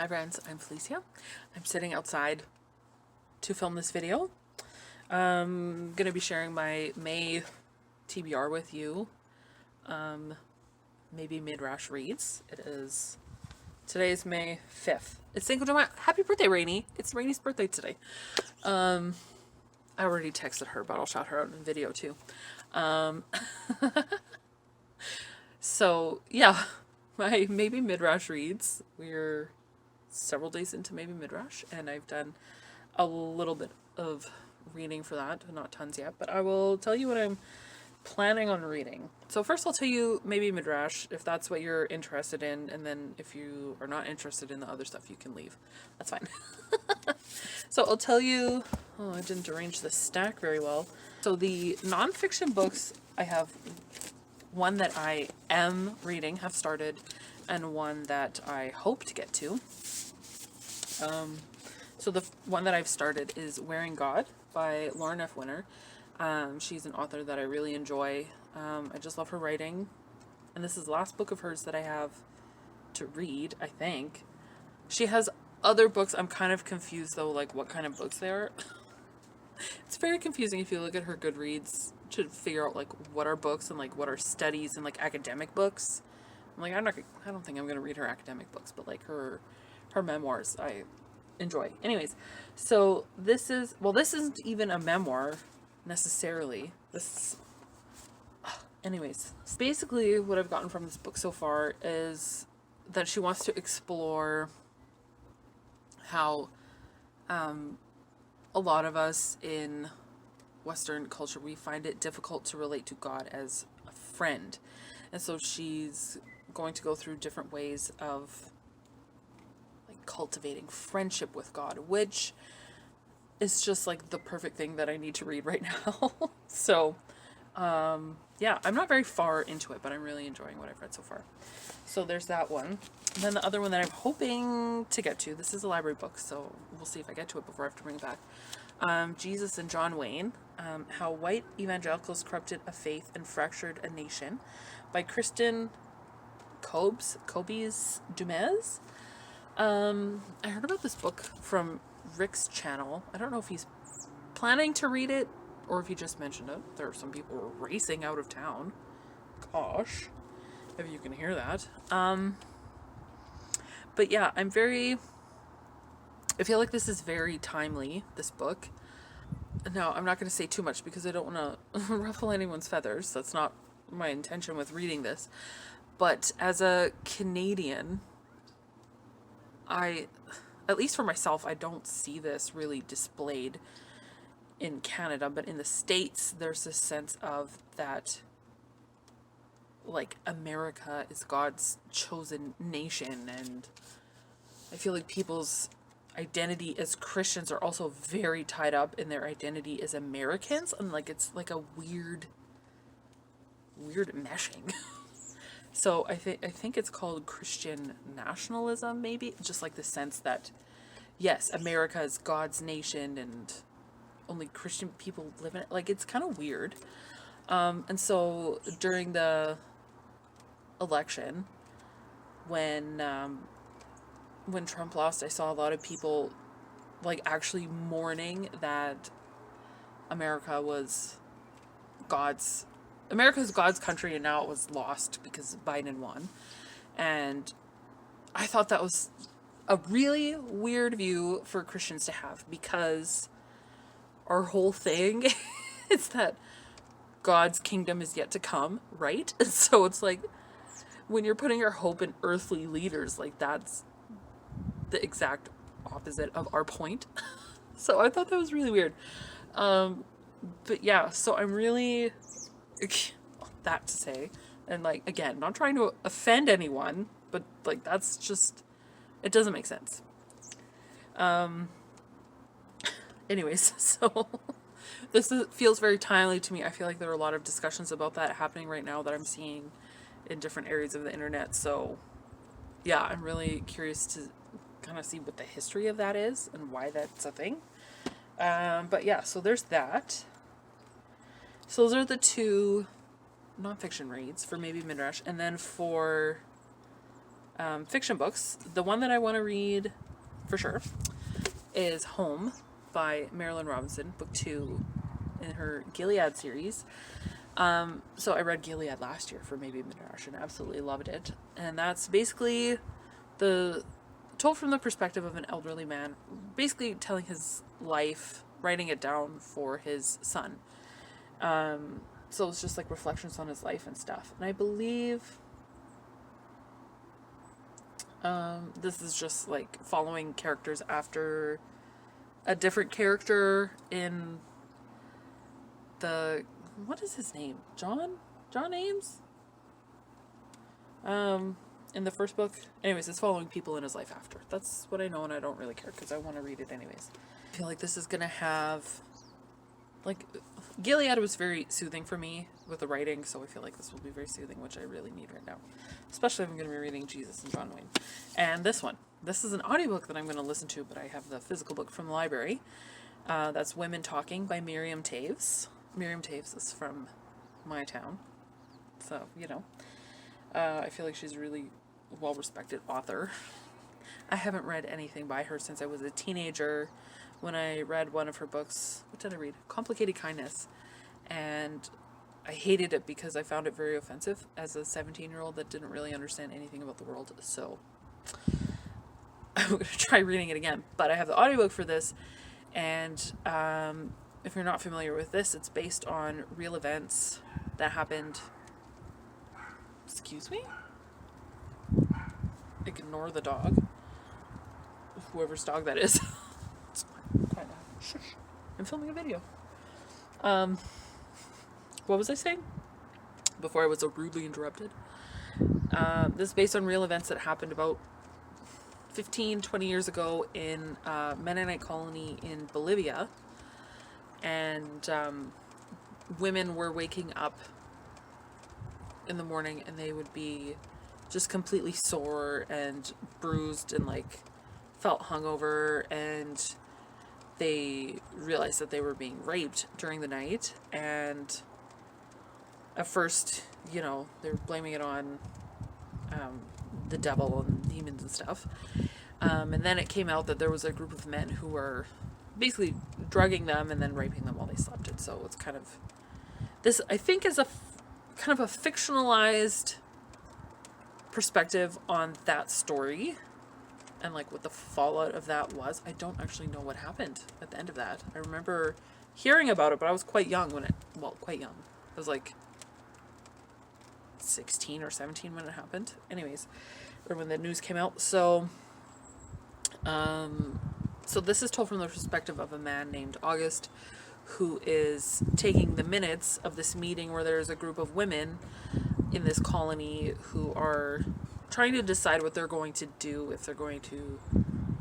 Hi friends, I'm Felicia. I'm sitting outside to film this video. I'm going to be sharing my May TBR with you. Maybe Midrash reads. Today is May 5th. It's Cinco de Mayo. Happy birthday, Rainy. It's Rainy's birthday today. I already texted her, but I'll shout her out in video too. So yeah, my Maybe Midrash reads. We're several days into Maybe Midrash, and I've done a little bit of reading for that, not tons yet, but I will tell you what I'm planning on reading. So first I'll tell you Maybe Midrash, if that's what you're interested in, and then if you are not interested in the other stuff, you can leave. That's fine. So I'll tell you, oh, I didn't arrange the stack very well. So the nonfiction books, I have one that I am reading, have started, and one that I hope to get to. So the one that I've started is Wearing God by Lauren F. Winner. She's an author that I really enjoy. I just love her writing. And this is the last book of hers that I have to read, I think. She has other books. I'm kind of confused though, like what kind of books they are. It's very confusing if you look at her Goodreads to figure out like what are books and like what are studies and like academic books. I'm like, I don't think I'm going to read her academic books, but like her memoirs I enjoy. Anyways, so this isn't even a memoir necessarily. Anyways, basically what I've gotten from this book so far is that she wants to explore how a lot of us in Western culture, we find it difficult to relate to God as a friend. And so she's going to go through different ways of like cultivating friendship with God, which is just like the perfect thing that I need to read right now. So, yeah, I'm not very far into it, but I'm really enjoying what I've read so far. So there's that one. And then the other one that I'm hoping to get to, this is a library book, so we'll see if I get to it before I have to bring it back. Jesus and John Wayne, How White Evangelicals Corrupted a Faith and Fractured a Nation by Kristen Kobes Dumez. I heard about this book from Rick's channel. I don't know if he's planning to read it or if he just mentioned it. There are some people racing out of town. Gosh, if you can hear that. But yeah, I feel like this is very timely, this book. Now, I'm not going to say too much because I don't want to ruffle anyone's feathers. That's not my intention with reading this. But as a Canadian, at least for myself, I don't see this really displayed in Canada, but in the States, there's this sense of that, like, America is God's chosen nation, and I feel like people's identity as Christians are also very tied up in their identity as Americans, and like it's like a weird meshing. So I think it's called Christian nationalism, maybe, just like the sense that yes, America is God's nation and only Christian people live in it. Like, it's kind of weird. And so during the election, when Trump lost, I saw a lot of people like actually mourning that America's God's country, and now it was lost because Biden won. And I thought that was a really weird view for Christians to have, because our whole thing is that God's kingdom is yet to come, right? And so it's like, when you're putting your hope in earthly leaders, like that's the exact opposite of our point. So I thought that was really weird. But yeah, so I'm really, that to say, and like, again, not trying to offend anyone, but like, that's just, it doesn't make sense. Anyways, so this feels very timely to me. I feel like there are a lot of discussions about that happening right now that I'm seeing in different areas of the internet. So yeah, I'm really curious to kind of see what the history of that is and why that's a thing. But yeah, so there's that. So those are the two nonfiction reads for Maybe Midrash. And then for fiction books. The one that I want to read for sure is Home by Marilyn Robinson, book 2 in her Gilead series. So I read Gilead last year for Maybe Midrash and absolutely loved it. And that's basically told from the perspective of an elderly man, basically telling his life, writing it down for his son. So it's just like reflections on his life and stuff. And I believe this is just like following characters after a different character in what is his name? John Ames? In the first book. Anyways, it's following people in his life after. That's what I know, and I don't really care because I want to read it anyways. I feel like this is going to have, like, Gilead was very soothing for me with the writing, so I feel like this will be very soothing, which I really need right now. Especially if I'm going to be reading Jesus and John Wayne. And this is an audiobook that I'm going to listen to, but I have the physical book from the library. That's Women Talking by Miriam Taves. Miriam Taves is from my town, so, you know. I feel like she's a really well-respected author. I haven't read anything by her since I was a teenager when I read one of her books. What did I read? Complicated Kindness. And I hated it because I found it very offensive as a 17-year-old that didn't really understand anything about the world. So I'm going to try reading it again. But I have the audiobook for this. And if you're not familiar with this, it's based on real events that happened. Excuse me? Ignore the dog. Whoever's dog that is. It's kind of shush. I'm filming a video. What was I saying? Before I was rudely interrupted. This is based on real events that happened about 15-20 years ago in a Mennonite colony in Bolivia. And women were waking up in the morning and they would be just completely sore and bruised and like felt hungover, and they realized that they were being raped during the night. And at first, you know, they were blaming it on the devil and demons and stuff. And then it came out that there was a group of men who were basically drugging them and then raping them while they slept. And so it's kind of, this I think is a kind of a fictionalized perspective on that story and like what the fallout of that was. I don't actually know what happened at the end of that. I remember hearing about it, but I was quite young quite young. I was like 16 or 17 when it happened. Anyways, or when the news came out. So this is told from the perspective of a man named August, who is taking the minutes of this meeting where there's a group of women in this colony who are trying to decide what they're going to do, if they're going to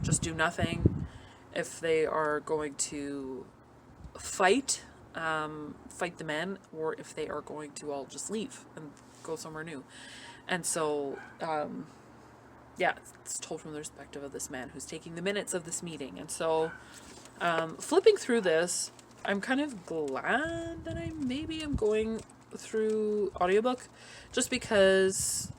just do nothing, if they are going to fight the men, or if they are going to all just leave and go somewhere new. And so, it's told from the perspective of this man who's taking the minutes of this meeting. And so, flipping through this, I'm kind of glad that I maybe am going through audiobook, just because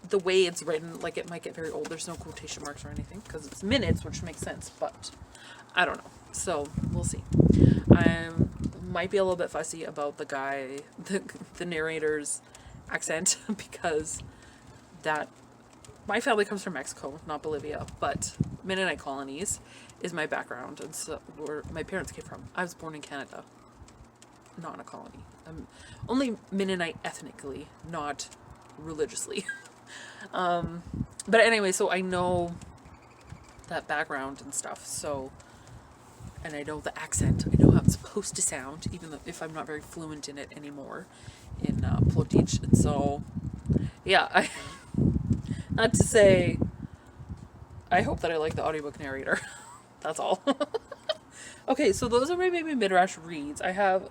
the way it's written, like, it might get very old. There's no quotation marks or anything because it's minutes, which makes sense, but I don't know. So we'll see. I might be a little bit fussy about the guy, the narrator's accent, because my family comes from Mexico, not Bolivia, but Mennonite colonies is my background, and so where my parents came from. I was born in Canada, not in a colony. I'm only Mennonite ethnically, not religiously. But anyway, so I know that background and stuff, so, and I know the accent, I know how it's supposed to sound, even though if I'm not very fluent in it anymore, in Plotich. And so, yeah, not to say, I hope that I like the audiobook narrator. That's all. Okay, so those are my Maybe Midrash reads. I have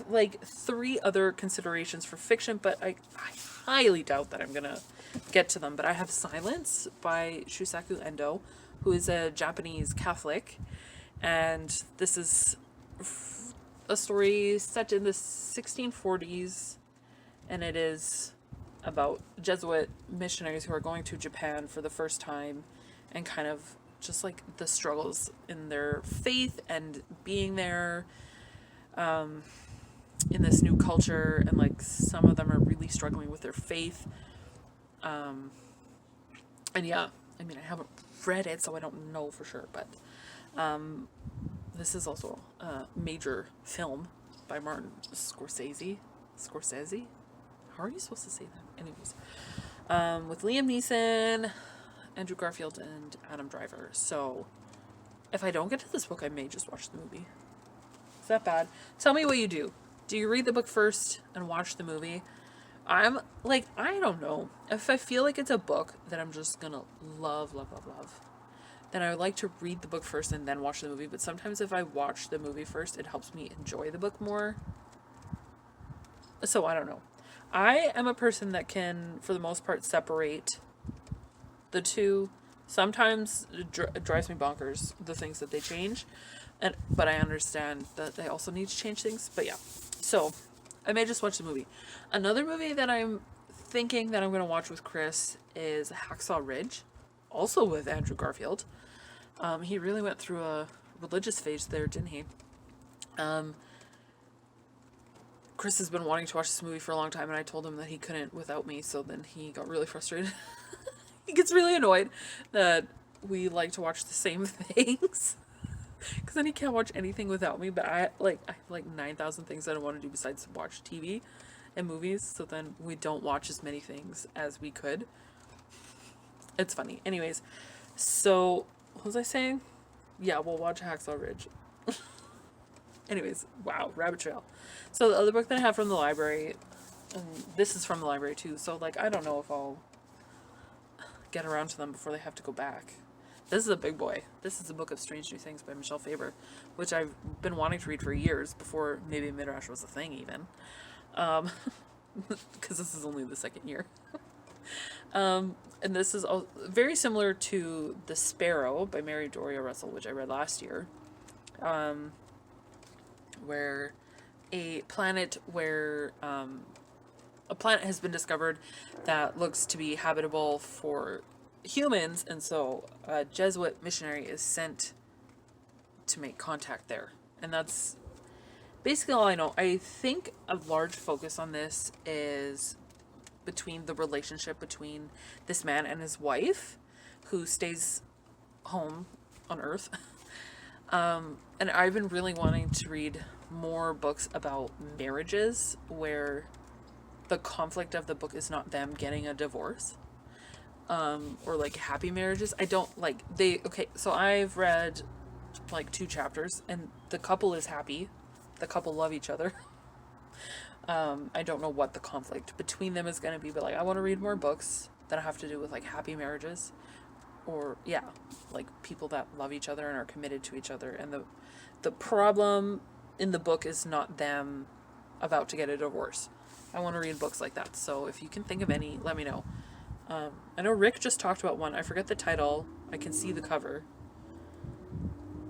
like 3 other considerations for fiction, but I highly doubt that I'm gonna get to them. But I have Silence by Shusaku Endo, who is a Japanese Catholic, and this is a story set in the 1640s and it is about Jesuit missionaries who are going to Japan for the first time, and kind of just like the struggles in their faith and being there in this new culture, and like some of them are really struggling with their faith. And yeah, I mean, I haven't read it, so I don't know for sure, but this is also a major film by Martin Scorsese. Scorsese? How are you supposed to say that? Anyways, with Liam Neeson, Andrew Garfield, and Adam Driver. So if I don't get to this book, I may just watch the movie. Is that bad? Tell me what you do. Do you read the book first and watch the movie? I'm like, I don't know. If I feel like it's a book that I'm just gonna love, then I would like to read the book first and then watch the movie. But sometimes if I watch the movie first, it helps me enjoy the book more. So I don't know. I am a person that can, for the most part, separate the two. Sometimes it drives me bonkers, the things that they change. But I understand that they also need to change things. But yeah. So I may just watch the movie. Another movie that I'm thinking that I'm going to watch with Chris is Hacksaw Ridge, also with Andrew Garfield. He really went through a religious phase there, didn't he? Chris has been wanting to watch this movie for a long time, and I told him that he couldn't without me, so then he got really frustrated. He gets really annoyed that we like to watch the same things. Because then he can't watch anything without me, but I have 9,000 things that I want to do besides watch TV and movies, so then we don't watch as many things as we could. It's funny. Anyways, so, what was I saying? Yeah, we'll watch Hacksaw Ridge. Anyways, wow, rabbit trail. So the other book that I have from the library, and this is from the library too, so like, I don't know if I'll get around to them before they have to go back. This is a big boy. This is a book of Strange New Things by Michelle Faber, which I've been wanting to read for years, before Maybe Midrash was a thing even. Because this is only the second year. And this is very similar to The Sparrow by Mary Doria Russell, which I read last year. Where a planet has been discovered that looks to be habitable for humans, and so a Jesuit missionary is sent to make contact there. And that's basically all I know. I think a large focus on this is between the relationship between this man and his wife, who stays home on Earth. And I've been really wanting to read more books about marriages where the conflict of the book is not them getting a divorce. Or like happy marriages. I don't like so I've read like 2 chapters and the couple is happy. The couple love each other. I don't know what the conflict between them is going to be, but like I want to read more books that have to do with like happy marriages, or like people that love each other and are committed to each other, and the problem in the book is not them about to get a divorce. I want to read books like that. So if you can think of any, let me know. I know Rick just talked about one. I forget the title. I can see the cover.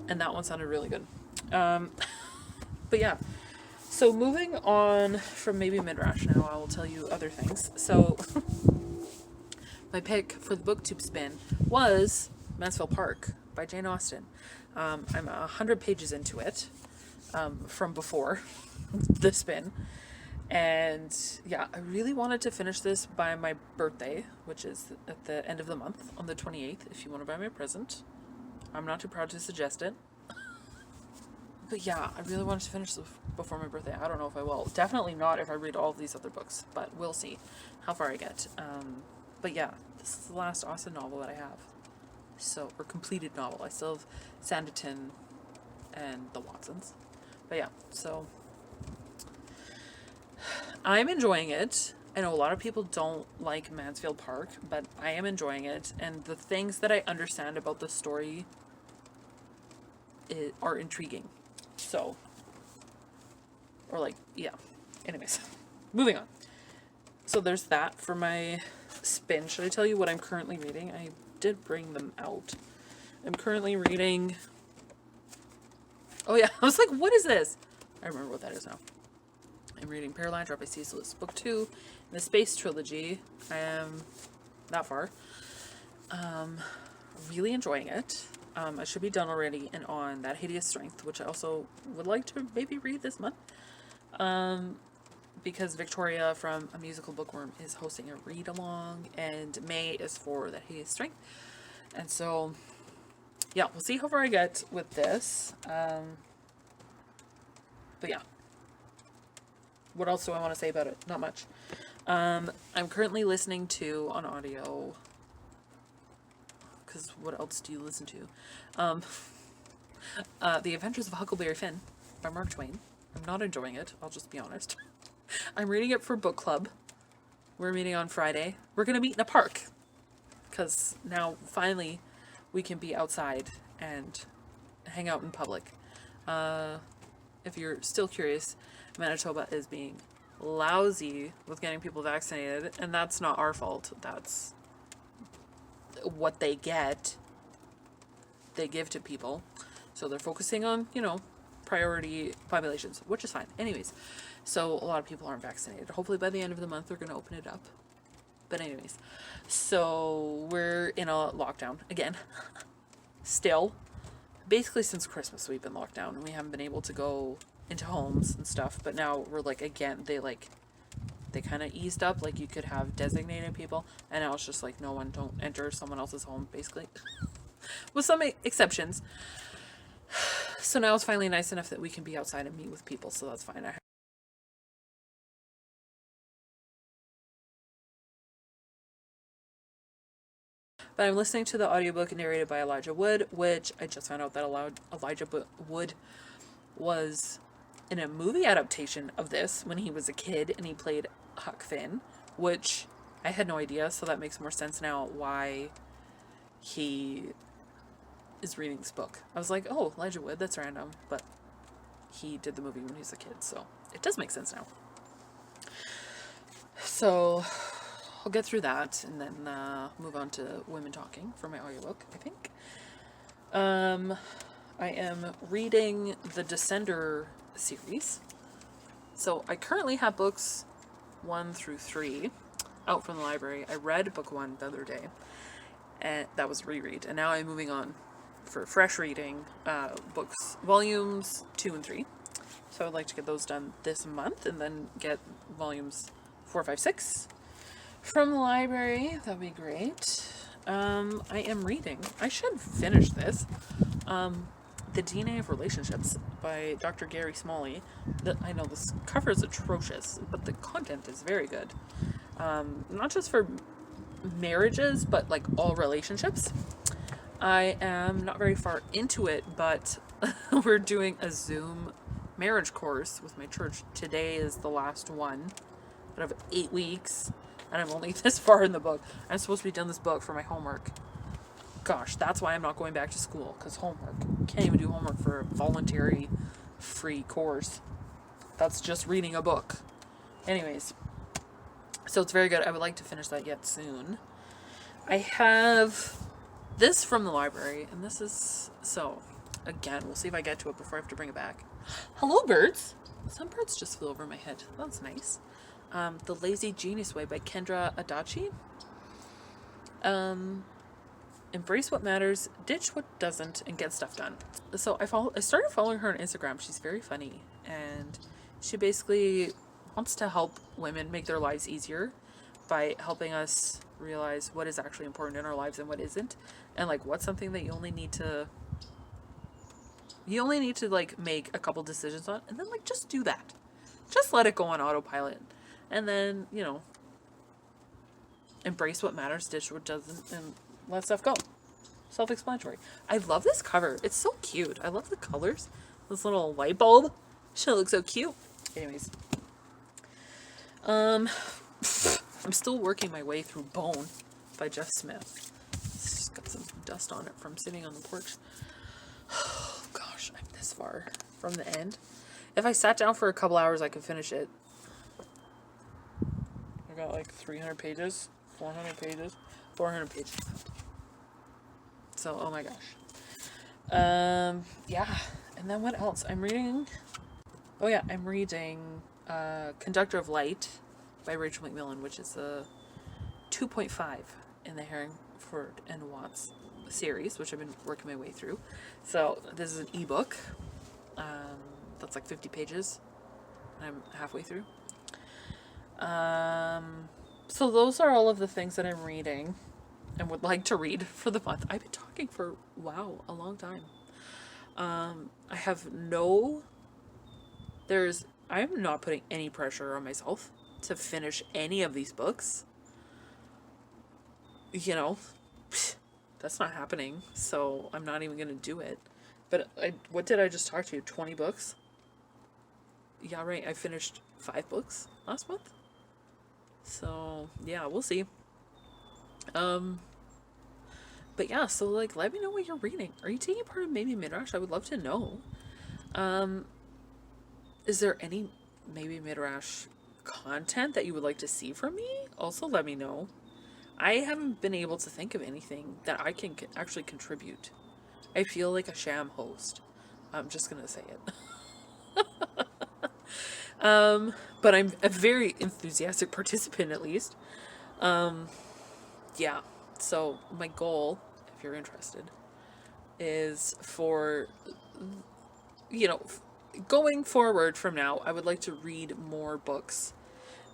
And that one sounded really good. But yeah. So moving on from Maybe Midrash now, I will tell you other things. So my pick for the booktube spin was Mansfield Park by Jane Austen. I'm 100 pages into it from before the spin. And yeah, I really wanted to finish this by my birthday, which is at the end of the month, on the 28th, if you want to buy me a present. I'm not too proud to suggest it. But yeah, I really wanted to finish this before my birthday. I don't know if I will. Definitely not if I read all of these other books, but we'll see how far I get. But yeah, this is the last Austen novel that I have. So, or completed novel. I still have Sanditon and the Watsons. But yeah, so I'm enjoying it. I know a lot of people don't like Mansfield Park, but I am enjoying it. And the things that I understand about the story are intriguing. So, or like, yeah. Anyways, moving on. So there's that for my spin. Should I tell you what I'm currently reading? I did bring them out. I'm currently reading... Oh yeah, I was like, what is this? I remember what that is now. I'm reading Paraline Drop by C.S. Lewis, Book 2, in the Space Trilogy. I am that far. Really enjoying it. I should be done already and on That Hideous Strength, which I also would like to maybe read this month. Because Victoria from A Musical Bookworm is hosting a read-along, and May is for That Hideous Strength. And so, yeah, we'll see how far I get with this. But yeah. What else do I want to say about it? Not much. I'm currently listening to on audio, because what else do you listen to? The Adventures of Huckleberry Finn by Mark Twain. I'm not enjoying it, I'll just be honest. I'm reading it for book club. We're meeting on Friday. We're going to meet in a park, because now finally we can be outside and hang out in public. If you're still curious, Manitoba is being lousy with getting people vaccinated, and that's not our fault. That's what they get. They give to people. So they're focusing on, priority populations, which is fine. Anyways, so a lot of people aren't vaccinated. Hopefully by the end of the month, they're going to open it up. But anyways, so we're in a lockdown again. Still. Basically since Christmas we've been locked down, and we haven't been able to go into homes and stuff. But now we're again, they kind of eased up. You could have designated people, and now it's just no one, don't enter someone else's home, basically. With some exceptions. So now it's finally nice enough that we can be outside and meet with people, so that's fine. But I'm listening to the audiobook narrated by Elijah Wood, which I just found out that Elijah Wood was in a movie adaptation of this when he was a kid, and he played Huck Finn, which I had no idea, so that makes more sense now why he is reading this book. I was like, oh, Elijah Wood, that's random, but he did the movie when he was a kid, so it does make sense now. So I'll get through that and then move on to Women Talking for my audiobook, I think. I am reading the Descender series. So I currently have books 1 through 3 out from the library. I read book 1 the other day, and that was a reread. And now I'm moving on for fresh reading, books, volumes 2 and 3. So I'd like to get those done this month and then get volumes 4, 5, 6 from the library. That'd be great. I am reading, I should finish this, The DNA of Relationships by Dr. Gary Smalley. I know this cover is atrocious, but the content is very good. Not just for marriages, but all relationships. I am not very far into it, but we're doing a Zoom marriage course with my church. Today is the last one out of 8 weeks, and I'm only this far in the book. I'm supposed to be done this book for my homework. Gosh, that's why I'm not going back to school, because homework. Can't even do homework for a voluntary free course. That's just reading a book. Anyways, so it's very good. I would like to finish that yet soon. I have this from the library, and this is, so again, we'll see if I get to it before I have to bring it back. Hello, birds. Some birds just flew over my head. That's nice. The Lazy Genius Way by Kendra Adachi. Embrace what matters, ditch what doesn't, and get stuff done. So I started following her on Instagram. She's very funny, and she basically wants to help women make their lives easier by helping us realize what is actually important in our lives and what isn't, and what's something that you only need to make a couple decisions on, and then just do that. Just let it go on autopilot, and then embrace what matters, ditch what doesn't, and let stuff go. Self-explanatory. I love this cover. It's so cute. I love the colors. This little light bulb. She looks so cute. Anyways. I'm still working my way through Bone by Jeff Smith. It's just got some dust on it from sitting on the porch. Oh gosh, I'm this far from the end. If I sat down for a couple hours, I could finish it. I got 300 pages, 400 pages, 400 pages left. So, oh my gosh. Yeah. And then what else? I'm reading Conductor of Light by Rachel McMillan, which is a 2.5 in the Herringford and Watts series, which I've been working my way through. So this is an ebook. That's like 50 pages. I'm halfway through. So those are all of the things that I'm reading and would like to read for the month. I've been talking for, wow, a long time. I have I'm not putting any pressure on myself to finish any of these books. You know, that's not happening, so I'm not even going to do it. But what did I just talk to you? 20 books? Yeah, right. I finished 5 books last month. So, yeah, we'll see. But yeah, so like, let me know what you're reading. Are you taking part in Maybe Midrash? I would love to know. Is there any Maybe Midrash content that you would like to see from me? Also, let me know. I haven't been able to think of anything that I can actually contribute. I feel like a sham host. I'm just gonna say it. But I'm a very enthusiastic participant, at least. Yeah. So my goal, if you're interested, is for, going forward from now, I would like to read more books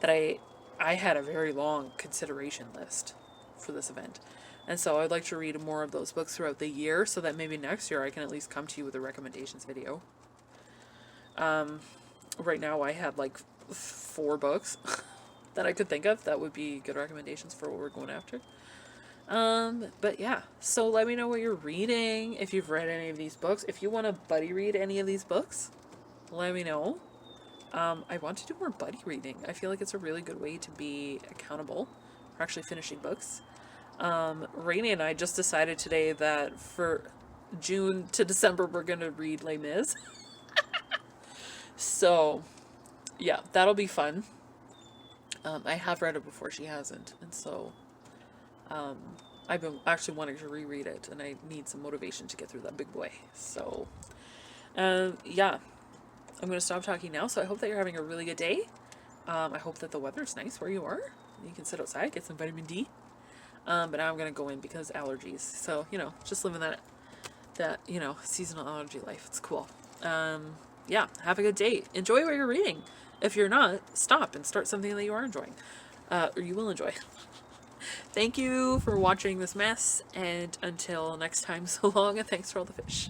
that I had a very long consideration list for this event. And so I'd like to read more of those books throughout the year so that maybe next year I can at least come to you with a recommendations video. Right now I had like 4 books that I could think of that would be good recommendations for what we're going after. But yeah, so let me know what you're reading, if you've read any of these books. If you want to buddy read any of these books, let me know. I want to do more buddy reading. I feel like it's a really good way to be accountable for actually finishing books. Rainey and I just decided today that for June to December, we're going to read Les Mis. So, yeah, that'll be fun. I have read it before, she hasn't. And so, I've been actually wanting to reread it, and I need some motivation to get through that big boy. So, yeah, I'm going to stop talking now. So I hope that you're having a really good day. I hope that the weather's nice where you are. You can sit outside, get some vitamin D. But now I'm going to go in because allergies. So, just living that, seasonal allergy life. It's cool. Yeah, have a good day. Enjoy what you're reading. If you're not, stop and start something that you are enjoying. Or you will enjoy. Thank you for watching this mess. And until next time, so long, and thanks for all the fish.